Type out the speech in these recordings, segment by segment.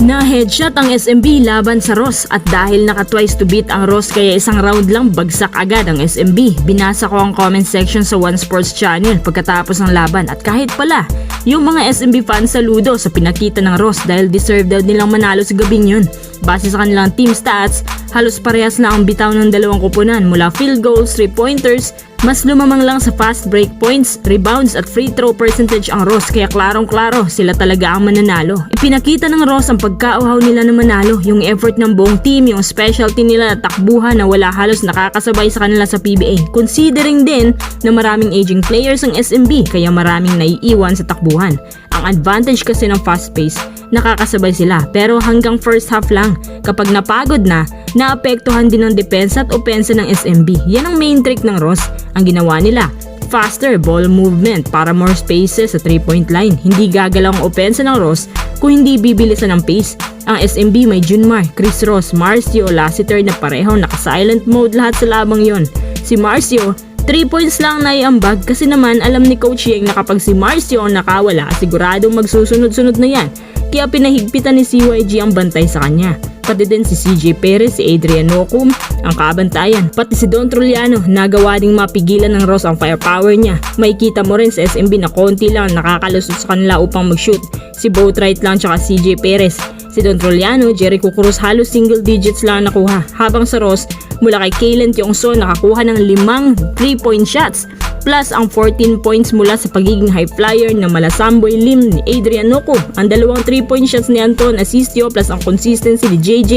Na-headshot ang SMB laban sa Ross at dahil naka twice to beat ang Ross kaya isang round lang bagsak agad ang SMB. Binasa ko ang comment section sa One Sports Channel pagkatapos ng laban at kahit pala yung mga SMB fans saludo sa pinakita ng Ross dahil deserve daw nilang manalo sa gabing yun. Base sa kanilang team stats, halos parehas na ang bitaw ng dalawang koponan mula field goals, 3-pointers, mas lumamang lang sa fast break points, rebounds at free throw percentage ang Ross kaya klarong-klaro sila talaga ang mananalo. Ipinakita ng Ross ang pagkauhaw nila na manalo, yung effort ng buong team, yung specialty nila na takbuhan na wala halos nakakasabay sa kanila sa PBA. Considering din na maraming aging players ang SMB kaya maraming naiiwan sa takbuhan. Ang advantage kasi ng fast pace, nakakasabay sila pero hanggang first half lang. Kapag napagod na, naapektuhan din ang depensa at opensa ng SMB. Yan ang main trick ng Ross. Ang ginawa nila, faster ball movement para more spaces sa 3-point line. Hindi gagalaw ang opensa ng Ross kung hindi bibilisan ng pace. Ang SMB may Junmar, Chris Ross, Marcio, Lassiter na parehong naka-silent mode lahat sa labang yon. Si Marcio, 3 points lang naiambag kasi naman alam ni Coach Yeng na kapag si Marcio ang nakawala, siguradong magsusunod-sunod na yan. Kaya pinahigpitan ni CYG ang bantay sa kanya. Pati din si CJ Perez, si Adrian Nocum, ang kabantayan. Pati si Don Truliano, nagawa ding mapigilan ng Ross ang firepower niya. Makikita mo rin sa SMB na konti lang nakakalusot sa kanila upang mag-shoot. Si Boatwright lang tsaka CJ Perez. Si Don Truliano, Jericho Cruz halos single digits lang nakuha. Habang sa Ross, mula kay Kalen Tiongso nakakuha ng 5 3-point shots. Plus ang 14 points mula sa pagiging high flyer na Malasamboy Lim ni Adrian Nocum. Ang dalawang 3-point shots ni Anton Asistio plus ang consistency ni JJ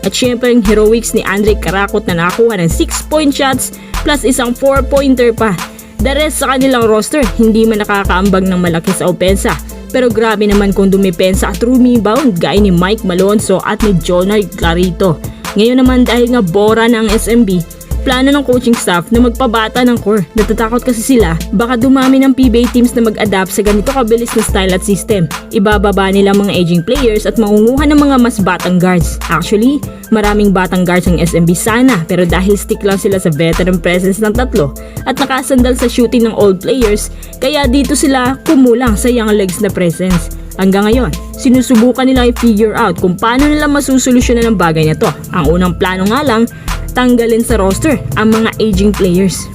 at syempre ang heroics ni Andre Karakot na nakakuha ng 6-point shots plus isang 4-pointer pa. The rest sa kanilang roster hindi man nakakaambag ng malaki sa opensa. Pero grabe naman kung dumepensa at rebound gaya ni Mike Malonzo at ni Jonard Clarito. Ngayon naman dahil nga bora na ang SMB, plano ng coaching staff na magpabata ng core. Natatakot kasi sila baka dumami ng PBA teams na mag-adapt sa ganito kabilis na style at system. Ibababa nila mga aging players at mangunguha ng mga mas batang guards. Actually, maraming batang guards ang SMB sana pero dahil stick lang sila sa veteran presence ng tatlo at nakasandal sa shooting ng old players, kaya dito sila kumulang sa young legs na presence. Hanggang ngayon, sinusubukan nila i-figure out kung paano nila masusolusyonan ang bagay na to. Ang unang plano nga lang, tanggalin sa roster ang mga aging players.